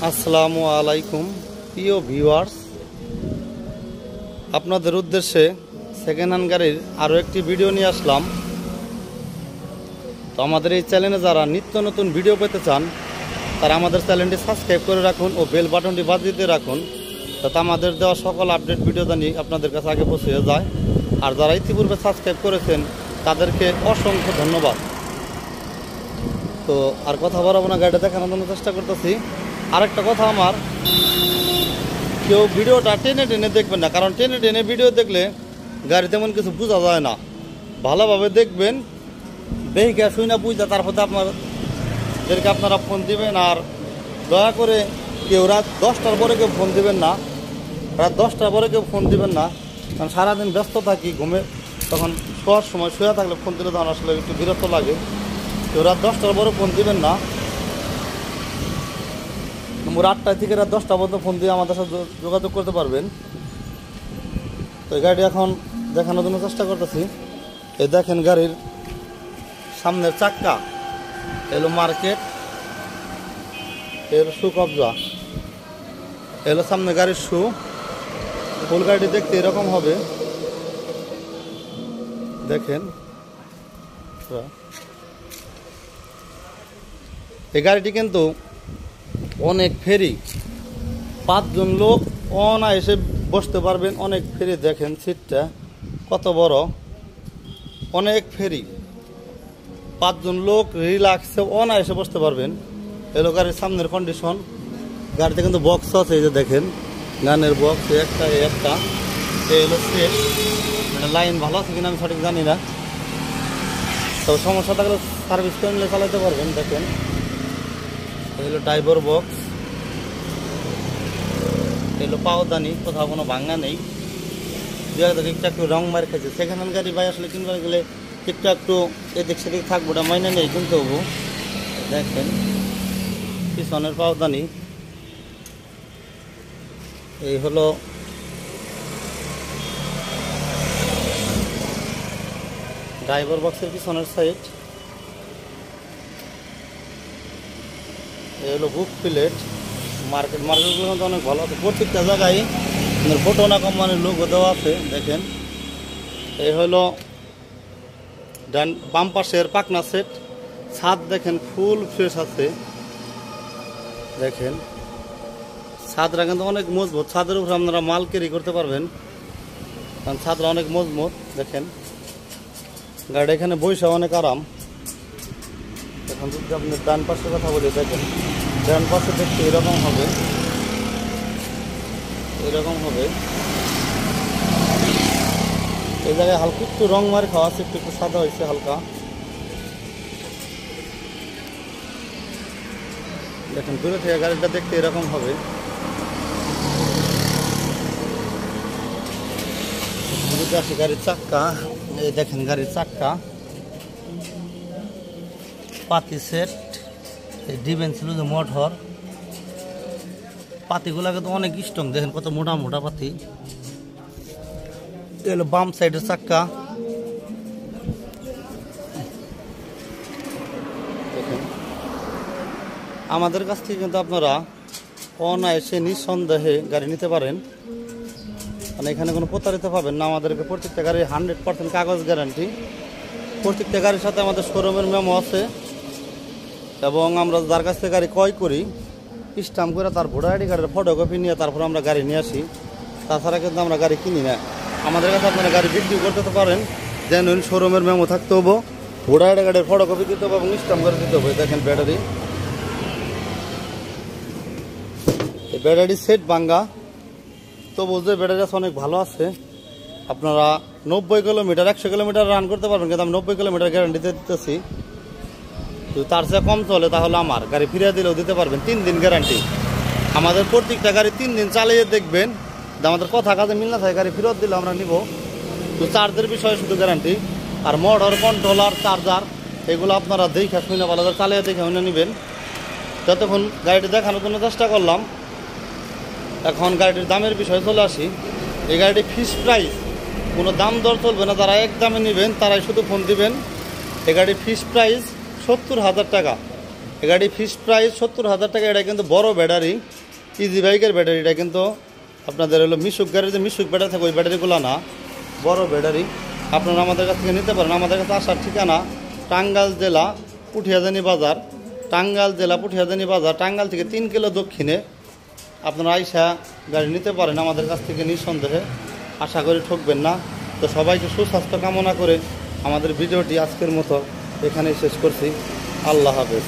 আসসালামু আলাইকুম প্রিয় ভিউয়ার্স, আপনাদের উদ্দেশ্যে সেকেন্ড হ্যান্ড গাড়ির আরও একটি ভিডিও নিয়ে আসলাম। তো আমাদের এই চ্যানেলে যারা নিত্য নতুন ভিডিও পেতে চান তারা আমাদের চ্যানেলটি সাবস্ক্রাইব করে রাখুন ও বেল বাটনটি বাজিয়ে দিয়ে রাখুন, যাতে আমাদের দেওয়া সকল আপডেট ভিডিও জানি আপনাদের কাছে আগে পৌঁছে যায়। আর যারা ইতিপূর্বে সাবস্ক্রাইব করেছেন তাদেরকে অসংখ্য ধন্যবাদ। তো আর কথা বলবো না, গাড়িটা দেখানোর জন্য চেষ্টা করতেছি। আরেকটা কথা, আমার কেউ ভিডিওটা টেনে টেনে দেখবেন না, কারণ টেনে টেনে ভিডিও দেখলে গাড়ি তেমন কিছু বোঝা যায় না। ভালোভাবে দেখবেন, দেখে শুই না বুঝা তারপরে আপনাদেরকে আপনারা ফোন দিবেন। আর দয়া করে কেউ রাত 10টার পরে কেউ ফোন দিবেন না, রাত 10টার পরে কেউ ফোন দিবেন না, কারণ সারাদিন ব্যস্ত থাকি ঘুমে, তখন শোয়ার সময় শুয়ে থাকলে ফোন দিলে তখন আসলে একটু বিরক্ত লাগে। কেউ রাত 10টার পরে ফোন দিবেন না। রাত 8টা থেকে রাত 10টা পর্যন্ত ফোন দিয়ে আমাদের সাথে যোগাযোগ করতে পারবেন। তো এই গাড়ি এখন দেখানোর জন্য চেষ্টা করতেছি। এই দেখেন গাড়ির সামনের চাক্কা, এলো মার্কেট, এলো শু কবজা, এলো সামনে গাড়ির শু। ফুল গাড়িটি দেখতে এরকম হবে, দেখেন। এই গাড়িটি কিন্তু অনেক ফেরি, 5 জন লোক অনায়াসে বসতে পারবেন, অনেক ফেরি। দেখেন সিটটা কত বড়, অনেক ফেরি, 5 জন লোক রিল্যাক্সে অনায়াসে বসতে পারবেন। এলো গাড়ির সামনের কন্ডিশন। গাড়িতে কিন্তু বক্স আছে, এই যে দেখেন গানের বক্স, একটা এই হলো সেট। মানে লাইন ভালো আছে কিনা আমি সঠিক জানি না, তবে সমস্যা থাকলে সার্ভিস করে নিলে চালাতে পারবেন। দেখেন এগুলো ড্রাইভার বক্স, এগুলো পাওদানি, কোথাও কোনো ভাঙা নেই। দু একটা একটু রং মার খেয়েছে। সেকেন্ড হ্যান্ড গাড়ি ভাই আসলে কিনতে গেলে একটু একটু এদিক সেদিক থাকবো, ওটা মাইনে নেই কিনতে হবো। দেখেন পিছনের পাওদানি, এই হলো ড্রাইভার বক্সের পিছনের সাইড, এই হলো বুক প্লেট। মার্কেটগুলো কিন্তু অনেক ভালো আছে, প্রত্যেকটা জায়গায় ফোটোনা কোম্পানির লোগো দেওয়া আছে। দেখেন এই হলো বাম পাশের পাকনা সেট। ছাদ দেখেন ফুল ফ্রেশ আছে, দেখেন ছাদরা কিন্তু অনেক মজবুত। ছাদের উপরে আপনারা মাল ক্যারি করতে পারবেন, কারণ ছাদরা অনেক মজবুত। দেখেন গাড়ি এখানে বসে অনেক আরাম। এখন যদি আপনি ডান পাশের কথা বলি, দেখেন ডান পাশে দেখতে এরকম হবে, এরকম হবে। এই জায়গায় হালকা একটু রং মার খাওয়া আছে, একটু সাদা হয়েছে হালকা। দেখেন দূরে থেকে গাড়িটা দেখতে এরকম হবে। আসে গাড়ির চাক্কা, এই দেখেন গাড়ির চাক্কা, পাতি সেট, ডিভেন ছিল যে মোটর। পাতিগুলা কিন্তু অনেক স্ট্রং, দেখেন কত মোটা মোটা পাতি। এলো বাম সাইডের চাক্কা, দেখেন। আমাদের কাছ থেকে কিন্তু আপনারা অনায়াসে নিঃসন্দেহে গাড়ি নিতে পারেন, মানে এখানে কোনো প্রতারিত পাবেন না। আমাদেরকে প্রত্যেকটা গাড়ির 100% কাগজ গ্যারান্টি। প্রত্যেকটা গাড়ির সাথে আমাদের শোরুমের মেমো আছে, এবং আমরা যার কাছ থেকে গাড়ি ক্রয় করি স্ট্যাম্প করে তার ভোটার আইডি কার্ডের ফটোকপি নিয়ে তারপর আমরা গাড়ি নিয়ে আসি। তাছাড়া কিন্তু আমরা গাড়ি কিনি না। আমাদের কাছে আপনারা গাড়ি বিক্রি করতে পারেন, জেনুইন শোরুমের মেমো থাকতে হবো, ভোটার আইডি কার্ডের ফটোকপি দিতে হবে এবং স্ট্যাম্প করে দিতে হবে। দেখেন ব্যাটারি, এই ব্যাটারি সেট ভাঙ্গা, তো বুঝতে ব্যাটারি আছে অনেক ভালো আছে। আপনারা 90 কিলোমিটার 100 কিলোমিটার রান করতে পারবেন, কিন্তু আমি 90 কিলোমিটার গ্যারান্টি দিতেছি। যদি তার চেয়ে কম চলে তাহলে আমার গাড়ি ফিরিয়ে দিলেও দিতে পারবেন, 3 দিন গ্যারান্টি। আমাদের প্রত্যেকটা গাড়ি 3 দিন চালিয়ে দেখবেন, আমাদের কথা কাজে মিল না থাকে গাড়ি ফেরত দিলে আমরা নিব। তো চার্জের বিষয়ে শুধু গ্যারান্টি, আর মোটর কন্ট্রোলার চার্জার এগুলো আপনারা দেখে শুনে ভালো চালিয়ে দেখে শুনে নেবেন। যতক্ষণ গাড়িটি দেখানোর জন্য চেষ্টা করলাম, এখন গাড়িটির দামের বিষয়ে চলে আসি। এই গাড়িটি ফিক্সড প্রাইস, কোনো দাম দর চলবে না। যারা এক দামে নেবেন তারাই শুধু ফোন দিবেন। এই গাড়ির ফিক্সড প্রাইস 70,000 টাকা। এই গাড়ি ফিক্সড প্রাইস 70,000 টাকা। এটা কিন্তু বড় ব্যাটারি, ইজি বাইকের ব্যাটারি। এটা কিন্তু আপনাদের হলো মিশুক গাড়ির যে মিশুক ব্যাটারি থাকে ওই ব্যাটারিগুলো না, বড় ব্যাটারি। আপনারা আমাদের কাছ থেকে নিতে পারেন। আমাদের কাছে আসার ঠিকানা টাঙ্গাইল জেলা পুঠিয়াজানি বাজার, টাঙ্গাইল জেলা পুঠিয়াজানি বাজার। টাঙ্গাইল থেকে 3 কিলো দক্ষিণে আপনারা আইসা গাড়ি নিতে পারেন আমাদের কাছ থেকে নিঃসন্দেহে। আশা করি ঠকবেন না। তো সবাইকে সুস্বাস্থ্য কামনা করে আমাদের ভিডিওটি আজকের মতো এখানেই শেষ করছি। আল্লাহ হাফেজ।